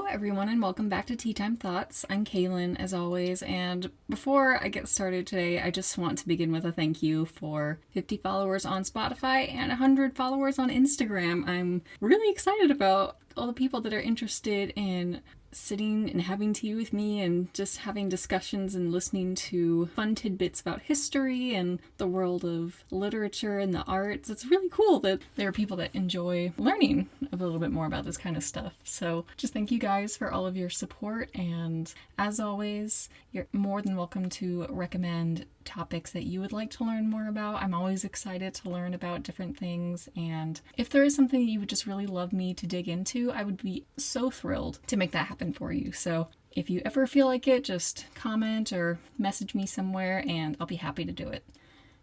Hello everyone and welcome back to Tea Time Thoughts. I'm Kaylin as always, and before I get started today, I just want to begin with a thank you for 50 followers on Spotify and 100 followers on Instagram. I'm really excited about all the people that are interested in sitting and having tea with me and just having discussions and listening to fun tidbits about history and the world of literature and the arts. It's really cool that there are people that enjoy learning a little bit more about this kind of stuff. So just thank you guys for all of your support, and as always, you're more than welcome to recommend topics that you would like to learn more about. I'm always excited to learn about different things, and if there is something you would just really love me to dig into, I would be so thrilled to make that happen for you. So if you ever feel like it, just comment or message me somewhere and I'll be happy to do it.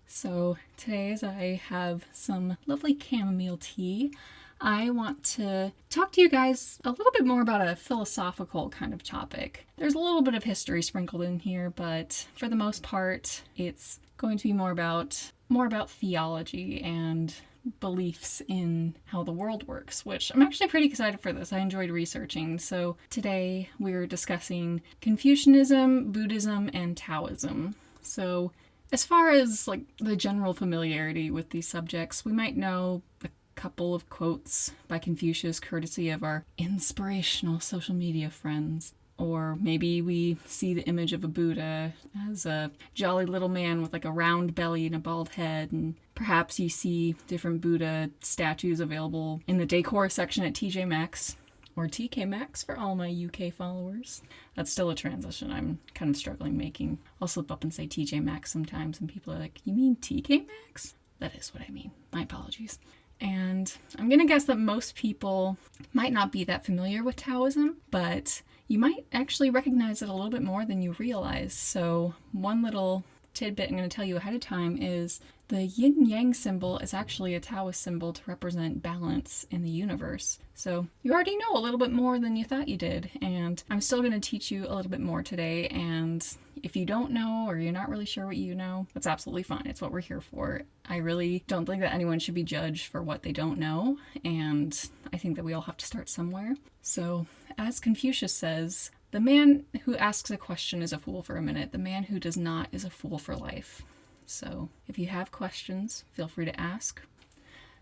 So today, as I have some lovely chamomile tea, I want to talk to you guys a little bit more about a philosophical kind of topic. There's a little bit of history sprinkled in here, but for the most part, it's going to be more about theology and beliefs in how the world works, which I'm actually pretty excited for this. I enjoyed researching. So today we're discussing Confucianism, Buddhism, and Taoism. So as far as like the general familiarity with these subjects, we might know a couple of quotes by Confucius courtesy of our inspirational social media friends. Or maybe we see the image of a Buddha as a jolly little man with like a round belly and a bald head. And perhaps you see different Buddha statues available in the decor section at TJ Maxx, or TK Maxx for all my UK followers. That's still a transition I'm kind of struggling making. I'll slip up and say TJ Maxx sometimes, and people are like, "You mean TK Maxx?" That is what I mean. My apologies. And I'm going to guess that most people might not be that familiar with Taoism, but you might actually recognize it a little bit more than you realize. So one little tidbit I'm going to tell you ahead of time is the Yin Yang symbol is actually a Taoist symbol to represent balance in the universe. So you already know a little bit more than you thought you did, and I'm still going to teach you a little bit more today. And if you don't know, or you're not really sure what you know, that's absolutely fine. It's what we're here for. I really don't think that anyone should be judged for what they don't know, and I think that we all have to start somewhere. So as Confucius says, the man who asks a question is a fool for a minute. The man who does not is a fool for life. So if you have questions, feel free to ask.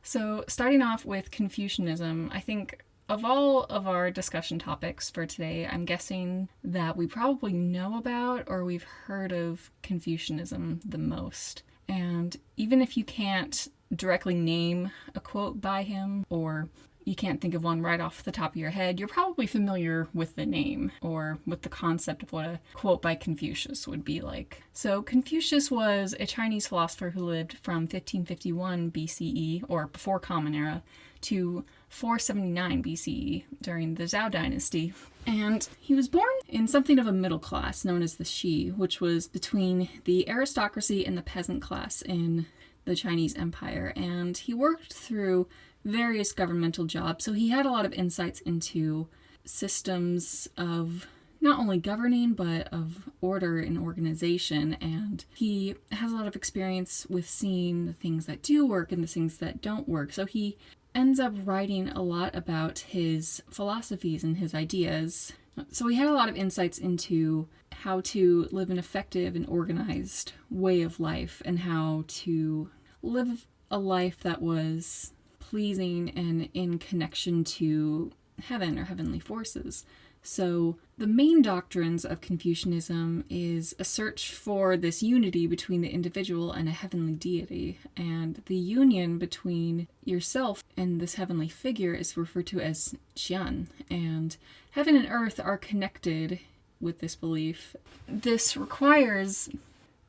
So starting off with Confucianism, I think of all of our discussion topics for today, I'm guessing that we probably know about or we've heard of Confucianism the most. And even if you can't directly name a quote by him, or you can't think of one right off the top of your head, you're probably familiar with the name or with the concept of what a quote by Confucius would be like. So Confucius was a Chinese philosopher who lived from 1551 BCE, or before Common Era, to 479 BCE during the Zhou dynasty. And he was born in something of a middle class known as the Shi, which was between the aristocracy and the peasant class in the Chinese Empire. And he worked through various governmental jobs, so he had a lot of insights into systems of not only governing but of order and organization, and he has a lot of experience with seeing the things that do work and the things that don't work. So he ends up writing a lot about his philosophies and his ideas. So he had a lot of insights into how to live an effective and organized way of life, and how to live a life that was pleasing and in connection to heaven or heavenly forces. So the main doctrines of Confucianism is a search for this unity between the individual and a heavenly deity, and the union between yourself and this heavenly figure is referred to as qian, and heaven and earth are connected with this belief. This requires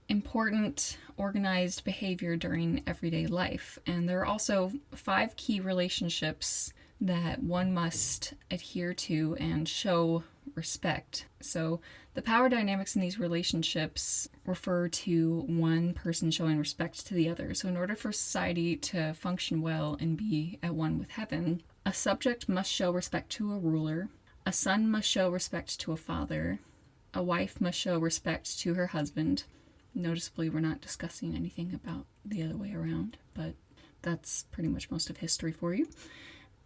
important organized behavior during everyday life, and there are also 5 key relationships that one must adhere to and show respect. So the power dynamics in these relationships refer to one person showing respect to the other. So in order for society to function well and be at one with heaven, a subject must show respect to a ruler, a son must show respect to a father, a wife must show respect to her husband. Noticeably, we're not discussing anything about the other way around, but that's pretty much most of history for you.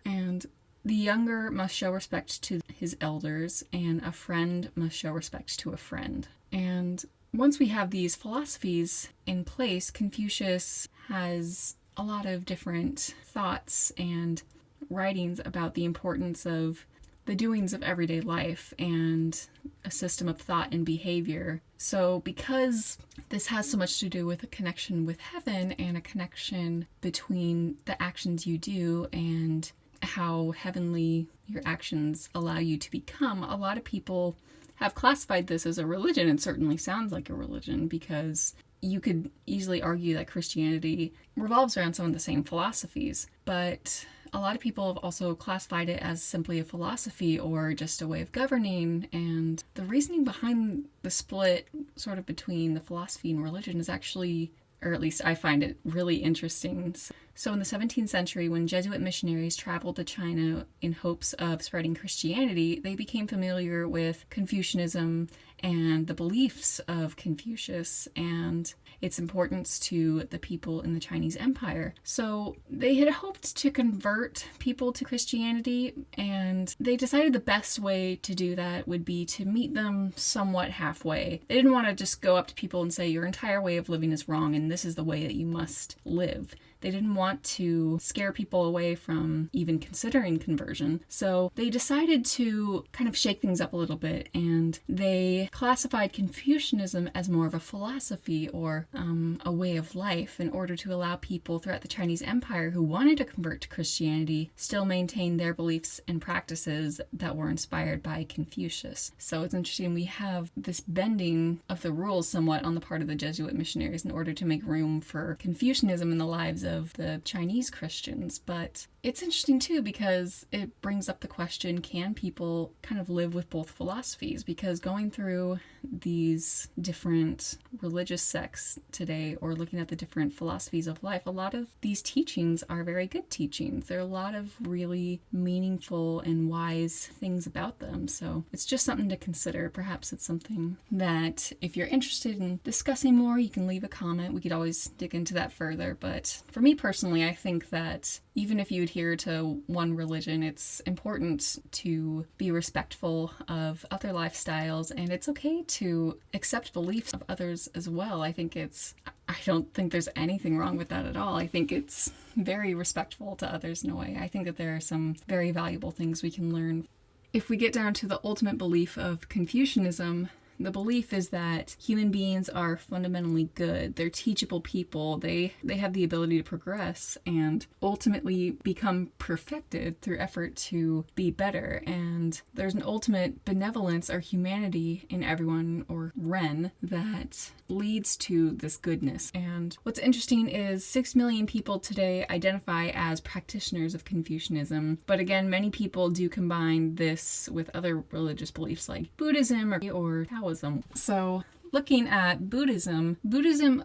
And the younger must show respect to his elders, and a friend must show respect to a friend. And once we have these philosophies in place, Confucius has a lot of different thoughts and writings about the importance of the doings of everyday life and a system of thought and behavior. So because this has so much to do with a connection with heaven and a connection between the actions you do and how heavenly your actions allow you to become, a lot of people have classified this as a religion. It certainly sounds like a religion because you could easily argue that Christianity revolves around some of the same philosophies, but a lot of people have also classified it as simply a philosophy or just a way of governing, and the reasoning behind the split sort of between the philosophy and religion is actually, or at least I find it really interesting. So in the 17th century, when Jesuit missionaries traveled to China in hopes of spreading Christianity, they became familiar with Confucianism and the beliefs of Confucius and its importance to the people in the Chinese Empire. So they had hoped to convert people to Christianity, and they decided the best way to do that would be to meet them somewhat halfway. They didn't want to just go up to people and say, your entire way of living is wrong and this is the way that you must live. They didn't want to scare people away from even considering conversion. So they decided to kind of shake things up a little bit, and they classified Confucianism as more of a philosophy or a way of life in order to allow people throughout the Chinese Empire who wanted to convert to Christianity still maintain their beliefs and practices that were inspired by Confucius. So it's interesting, we have this bending of the rules somewhat on the part of the Jesuit missionaries in order to make room for Confucianism in the lives of the Chinese Christians. But it's interesting too because it brings up the question, can people kind of live with both philosophies? Because going through these different religious sects today or looking at the different philosophies of life, a lot of these teachings are very good teachings. There are a lot of really meaningful and wise things about them. So it's just something to consider. Perhaps it's something that if you're interested in discussing more, you can leave a comment. We could always dig into that further. But for me personally, I think that even if you adhere to one religion, it's important to be respectful of other lifestyles, and it's okay to accept beliefs of others as well. I don't think there's anything wrong with that at all. I think it's very respectful to others in a way. I think that there are some very valuable things we can learn. If we get down to the ultimate belief of Confucianism, the belief is that human beings are fundamentally good. They're teachable people. They have the ability to progress and ultimately become perfected through effort to be better. And there's an ultimate benevolence or humanity in everyone, or Ren, that leads to this goodness. And what's interesting is 6 million people today identify as practitioners of Confucianism. But again, many people do combine this with other religious beliefs like Buddhism or Taoism. So looking at Buddhism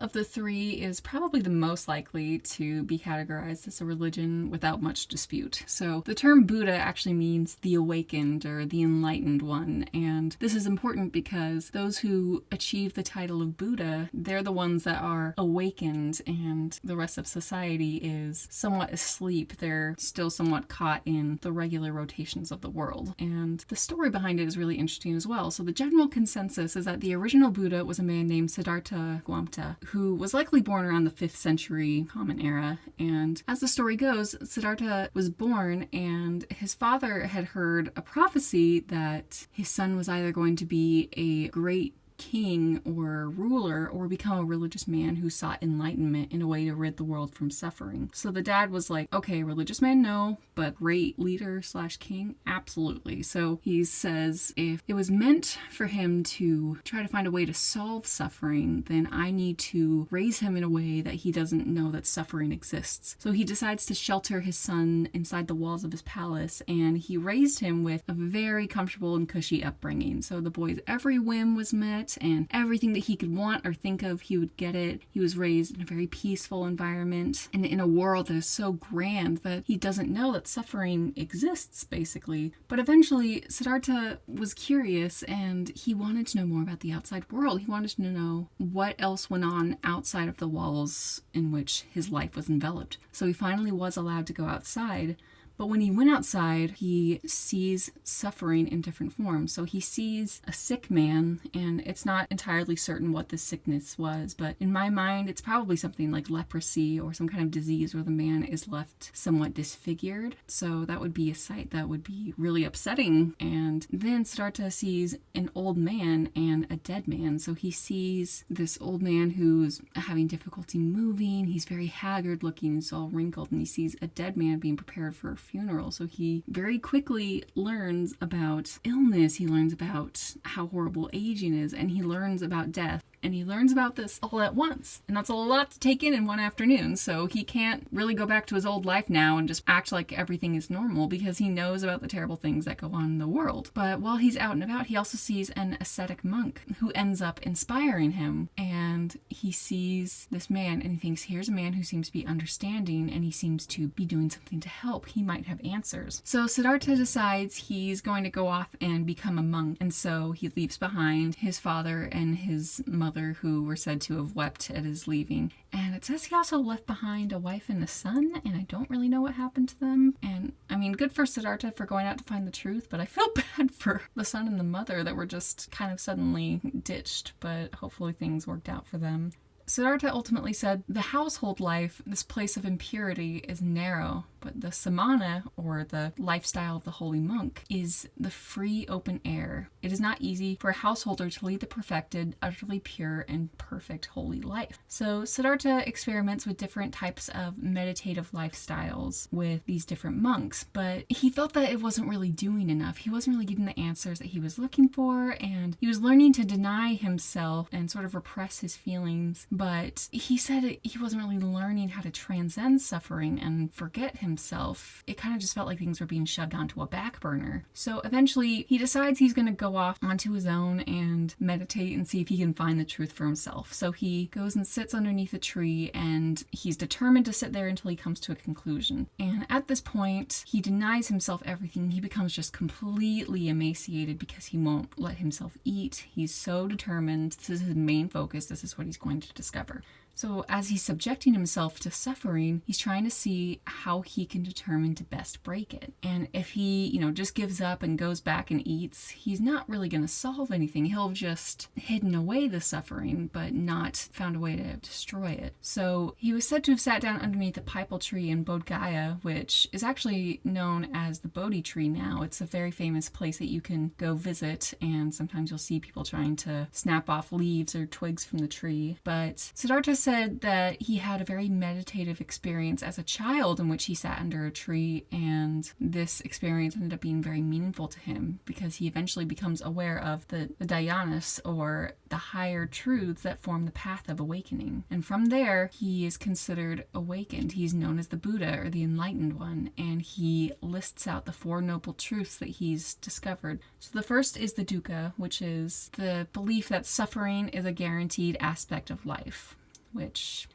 of the three is probably the most likely to be categorized as a religion without much dispute. So the term Buddha actually means the awakened or the enlightened one, and this is important because those who achieve the title of Buddha, they're the ones that are awakened, and the rest of society is somewhat asleep. They're still somewhat caught in the regular rotations of the world. And the story behind it is really interesting as well. So the general consensus is that the original Buddha was a man named Siddhartha Gautama, who was likely born around the 5th century Common Era. And as the story goes, Siddhartha was born, and his father had heard a prophecy that his son was either going to be a great king or ruler or become a religious man who sought enlightenment in a way to rid the world from suffering. So the dad was like, okay, religious man, no, but great leader / king, absolutely. So he says, if it was meant for him to try to find a way to solve suffering, then I need to raise him in a way that he doesn't know that suffering exists. So he decides to shelter his son inside the walls of his palace, and he raised him with a very comfortable and cushy upbringing. So the boy's every whim was met, and everything that he could want or think of, he would get it. He was raised in a very peaceful environment and in a world that is so grand that he doesn't know that suffering exists, basically. But eventually, Siddhartha was curious, and he wanted to know more about the outside world. He wanted to know what else went on outside of the walls in which his life was enveloped. So he finally was allowed to go outside. But when he went outside, he sees suffering in different forms. So he sees a sick man, and it's not entirely certain what the sickness was, but in my mind, it's probably something like leprosy or some kind of disease where the man is left somewhat disfigured. So that would be a sight that would be really upsetting. And then Siddhartha sees an old man and a dead man. So he sees this old man who's having difficulty moving. He's very haggard looking, he's all wrinkled, and he sees a dead man being prepared for a funeral. So he very quickly learns about illness, he learns about how horrible aging is, and he learns about death. And he learns about this all at once. And that's a lot to take in one afternoon. So he can't really go back to his old life now and just act like everything is normal because he knows about the terrible things that go on in the world. But while he's out and about, he also sees an ascetic monk who ends up inspiring him. And he sees this man and he thinks, here's a man who seems to be understanding and he seems to be doing something to help. He might have answers. So Siddhartha decides he's going to go off and become a monk. And so he leaves behind his father and his mother, who were said to have wept at his leaving. And it says he also left behind a wife and a son, and I don't really know what happened to them. And I mean, good for Siddhartha for going out to find the truth, but I feel bad for the son and the mother that were just kind of suddenly ditched, but hopefully things worked out for them. Siddhartha ultimately said, the household life, this place of impurity, is narrow, but the samana, or the lifestyle of the holy monk, is the free open air. It is not easy for a householder to lead the perfected, utterly pure, and perfect holy life. So Siddhartha experiments with different types of meditative lifestyles with these different monks, but he felt that it wasn't really doing enough. He wasn't really getting the answers that he was looking for, and he was learning to deny himself and sort of repress his feelings. But he said he wasn't really learning how to transcend suffering and forget himself. It kind of just felt like things were being shoved onto a back burner. So eventually he decides he's going to go off onto his own and meditate and see if he can find the truth for himself. So he goes and sits underneath a tree, and he's determined to sit there until he comes to a conclusion. And at this point, he denies himself everything. He becomes just completely emaciated because he won't let himself eat. He's so determined. This is his main focus. This is what he's going to discover. So as he's subjecting himself to suffering, he's trying to see how he can determine to best break it. And if he, just gives up and goes back and eats, he's not really going to solve anything. He'll have just hidden away the suffering, but not found a way to destroy it. So he was said to have sat down underneath a pipal tree in Bodh Gaya, which is actually known as the Bodhi tree now. It's a very famous place that you can go visit, and sometimes you'll see people trying to snap off leaves or twigs from the tree. But Siddhartha said that he had a very meditative experience as a child in which he sat under a tree, and this experience ended up being very meaningful to him because he eventually becomes aware of the dhyanas, or the higher truths that form the path of awakening. And from there, he is considered awakened. He's known as the Buddha, or the enlightened one, and he lists out the four noble truths that he's discovered. So the first is the dukkha, which is the belief that suffering is a guaranteed aspect of life, which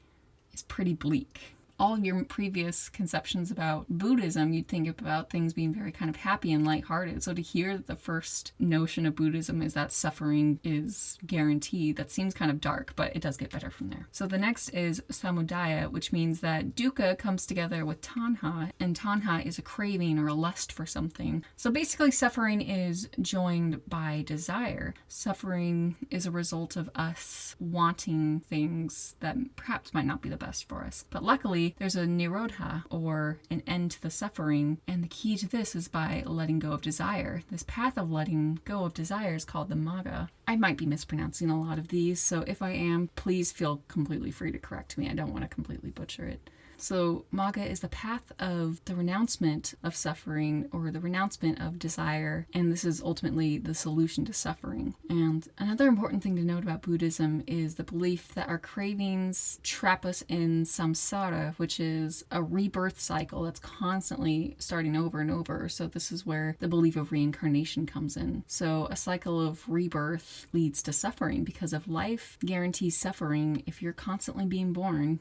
is pretty bleak. All your previous conceptions about Buddhism, you'd think about things being very kind of happy and lighthearted. So to hear that the first notion of Buddhism is that suffering is guaranteed, that seems kind of dark, but it does get better from there. So the next is Samudaya, which means that dukkha comes together with tanha, and tanha is a craving or a lust for something. So basically suffering is joined by desire. Suffering is a result of us wanting things that perhaps might not be the best for us. But luckily, there's a nirodha, or an end to the suffering, and the key to this is by letting go of desire. This path of letting go of desire is called the magga. I might be mispronouncing a lot of these, so if I am, please feel completely free to correct me. I don't want to completely butcher it. So magga is the path of the renouncement of suffering, or the renouncement of desire, and this is ultimately the solution to suffering. And another important thing to note about Buddhism is the belief that our cravings trap us in samsara, which is a rebirth cycle that's constantly starting over and over. So this is where the belief of reincarnation comes in. So a cycle of rebirth leads to suffering, because if life guarantees suffering, if you're constantly being born,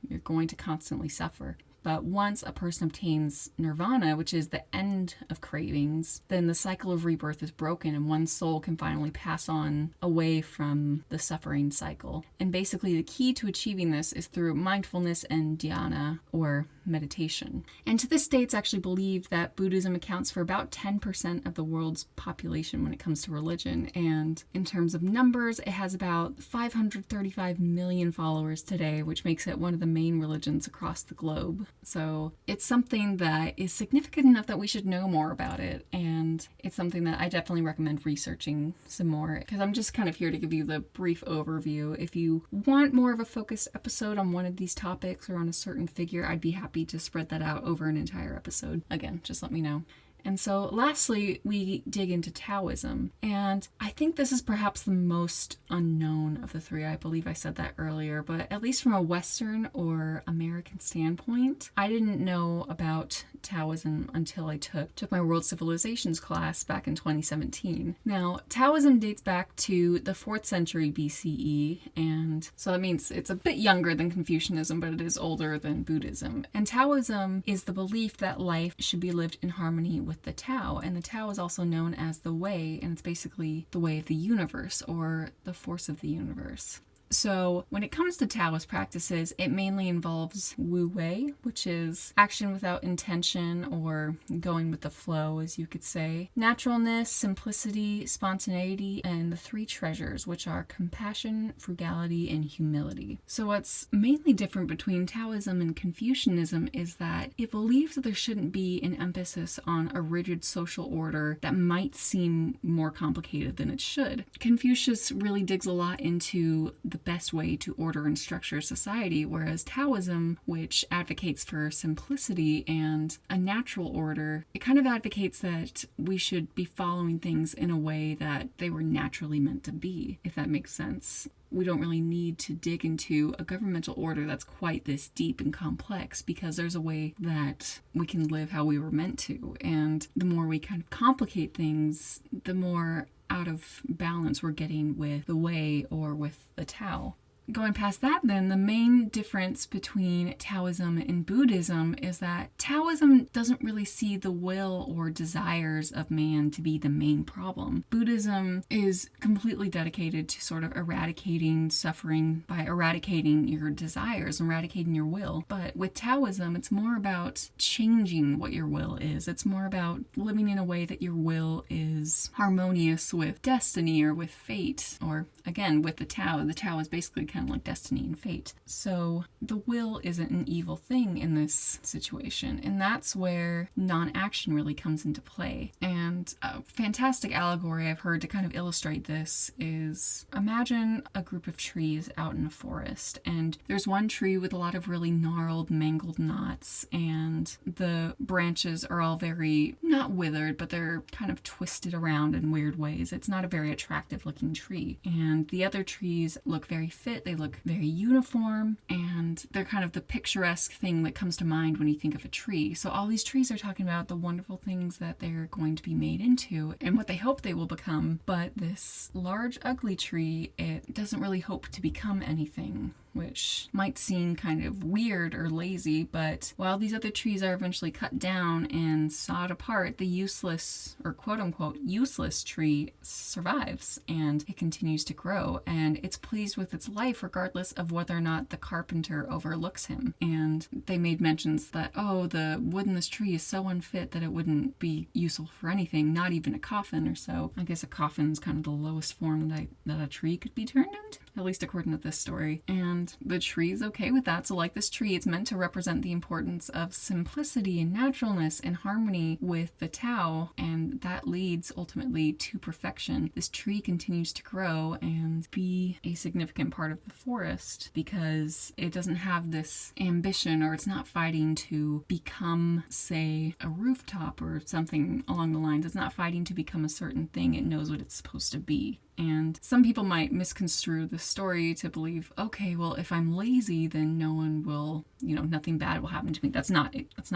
you're going to constantly suffer. But once a person obtains nirvana, which is the end of cravings, then the cycle of rebirth is broken and one's soul can finally pass on away from the suffering cycle. And basically the key to achieving this is through mindfulness and dhyana, or meditation. And to this day, it's actually believed that Buddhism accounts for about 10% of the world's population when it comes to religion. And in terms of numbers, it has about 535 million followers today, which makes it one of the main religions across the globe. So it's something that is significant enough that we should know more about it. And it's something that I definitely recommend researching some more, because I'm just kind of here to give you the brief overview. If you want more of a focused episode on one of these topics or on a certain figure, I'd be happy to spread that out over an entire episode. Again, just let me know. And so lastly, we dig into Taoism. And I think this is perhaps the most unknown of the three. I believe I said that earlier, but at least from a Western or American standpoint, I didn't know about Taoism until I took my World Civilizations class back in 2017. Now, Taoism dates back to the 4th century BCE, and so that means it's a bit younger than Confucianism, but it is older than Buddhism. And Taoism is the belief that life should be lived in harmony with the Tao, and the Tao is also known as the Way, and it's basically the way of the universe or the force of the universe. So when it comes to Taoist practices, it mainly involves Wu Wei, which is action without intention or going with the flow, as you could say, naturalness, simplicity, spontaneity, and the 3 treasures, which are compassion, frugality, and humility. So what's mainly different between Taoism and Confucianism is that it believes that there shouldn't be an emphasis on a rigid social order that might seem more complicated than it should. Confucius really digs a lot into the best way to order and structure society, whereas Taoism, which advocates for simplicity and a natural order, it kind of advocates that we should be following things in a way that they were naturally meant to be, if that makes sense. We don't really need to dig into a governmental order that's quite this deep and complex, because there's a way that we can live how we were meant to. And the more we kind of complicate things, the more out of balance we're getting with the Way or with the Tao. Going past that, then, the main difference between Taoism and Buddhism is that Taoism doesn't really see the will or desires of man to be the main problem. Buddhism is completely dedicated to sort of eradicating suffering by eradicating your desires, eradicating your will. But with Taoism, it's more about changing what your will is. It's more about living in a way that your will is harmonious with destiny or with fate, or again, with the Tao. The Tao is basically kind of like destiny and fate. So the will isn't an evil thing in this situation, and that's where non-action really comes into play. And a fantastic allegory I've heard to kind of illustrate this is, imagine a group of trees out in a forest, and there's one tree with a lot of really gnarled, mangled knots, and the branches are all very, not withered, but they're kind of twisted around in weird ways. It's not a very attractive looking tree. And the other trees look very fit, they look very uniform, and they're kind of the picturesque thing that comes to mind when you think of a tree. So all these trees are talking about the wonderful things that they're going to be made into and what they hope they will become. But this large, ugly tree, it doesn't really hope to become anything, which might seem kind of weird or lazy, but while these other trees are eventually cut down and sawed apart, the useless, or quote-unquote useless tree survives, and it continues to grow, and it's pleased with its life regardless of whether or not the carpenter overlooks him. And they made mentions that, oh, the wood in this tree is so unfit that it wouldn't be useful for anything, not even a coffin or so. I guess a coffin is kind of the lowest form that a tree could be turned into, at least according to this story. And the tree is okay with that. So like this tree, it's meant to represent the importance of simplicity and naturalness and harmony with the Tao, and that leads ultimately to perfection. This tree continues to grow and be a significant part of the forest because it doesn't have this ambition, or it's not fighting to become, say, a rooftop or something along the lines. It's not fighting to become a certain thing. It knows what it's supposed to be. And some people might misconstrue the story to believe, okay, well, if I'm lazy, then no one will, nothing bad will happen to me. That's not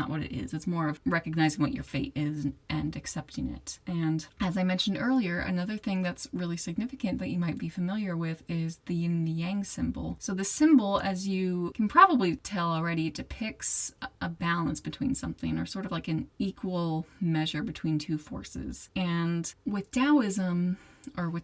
what it is. It's more of recognizing what your fate is and accepting it. And as I mentioned earlier, another thing that's really significant that you might be familiar with is the Yin and the Yang symbol. So the symbol, as you can probably tell already, depicts a balance between something, or sort of like an equal measure between two forces. And with Daoism, or with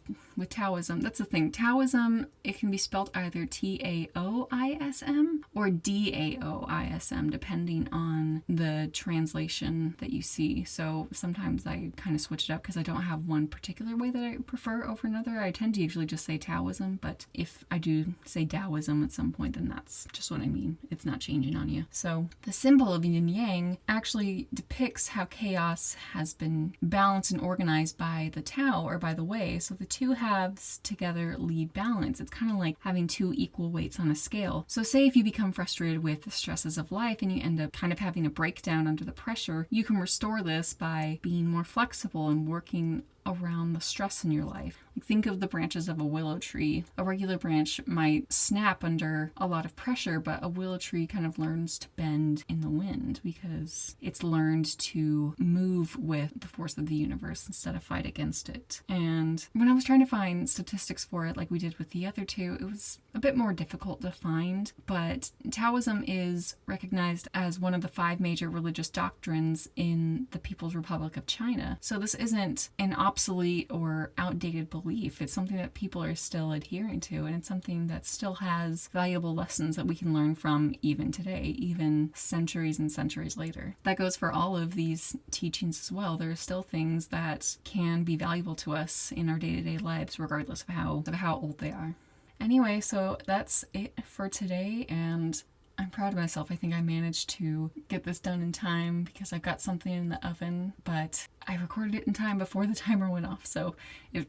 Taoism. That's the thing. Taoism, it can be spelled either Taoism or Daoism, depending on the translation that you see. So sometimes I kind of switch it up because I don't have one particular way that I prefer over another. I tend to usually just say Taoism, but if I do say Daoism at some point, then that's just what I mean. It's not changing on you. So the symbol of Yin Yang actually depicts how chaos has been balanced and organized by the Tao, or by the way. So the two halves together lead balance. It's kind of like having two equal weights on a scale. So say if you become frustrated with the stresses of life and you end up kind of having a breakdown under the pressure, you can restore this by being more flexible and working around the stress in your life. Like, think of the branches of a willow tree. A regular branch might snap under a lot of pressure, but a willow tree kind of learns to bend in the wind because it's learned to move with the force of the universe instead of fight against it. And when I was trying to find statistics for it, like we did with the other two, it was a bit more difficult to find, but Taoism is recognized as one of the 5 major religious doctrines in the People's Republic of China. So this isn't an obsolete or outdated belief. It's something that people are still adhering to, and it's something that still has valuable lessons that we can learn from even today, even centuries and centuries later. That goes for all of these teachings as well. There are still things that can be valuable to us in our day-to-day lives, regardless of how old they are. Anyway, so that's it for today, and I'm proud of myself. I think I managed to get this done in time because I've got something in the oven, but I recorded it in time before the timer went off, so I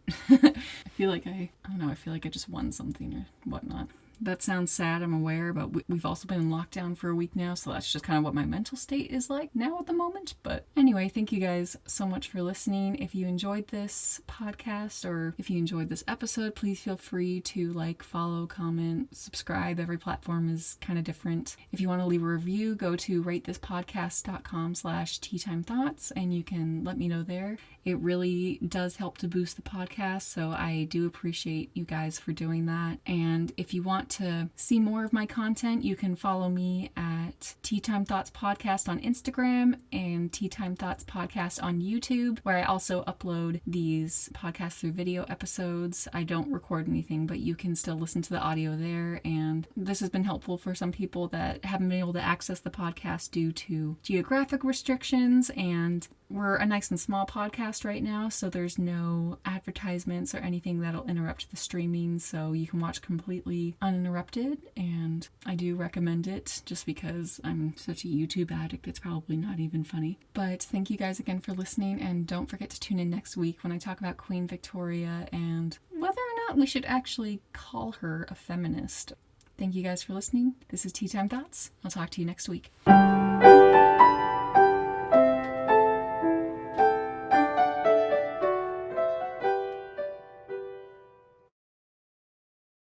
feel like I feel like I just won something or whatnot. That sounds sad, I'm aware, but we've also been in lockdown for a week now, so that's just kind of what my mental state is like now at the moment. But anyway, thank you guys so much for listening. If you enjoyed this podcast or if you enjoyed this episode, please feel free to like, follow, comment, subscribe. Every platform is kind of different. If you want to leave a review, go to ratethispodcast.com/teatimethoughts and you can let me know there. It really does help to boost the podcast, so I do appreciate you guys for doing that. And if you want to see more of my content, you can follow me at Tea Time Thoughts Podcast on Instagram and Tea Time Thoughts Podcast on YouTube, where I also upload these podcasts through video episodes. I don't record anything, but you can still listen to the audio there. And this has been helpful for some people that haven't been able to access the podcast due to geographic restrictions, and we're a nice and small podcast right now, so there's no advertisements or anything that'll interrupt the streaming, so you can watch completely uninterrupted, and I do recommend it just because I'm such a YouTube addict. It's probably not even funny. But thank you guys again for listening, and don't forget to tune in next week when I talk about Queen Victoria and whether or not we should actually call her a feminist. Thank you guys for listening. This is Tea Time Thoughts. I'll talk to you next week.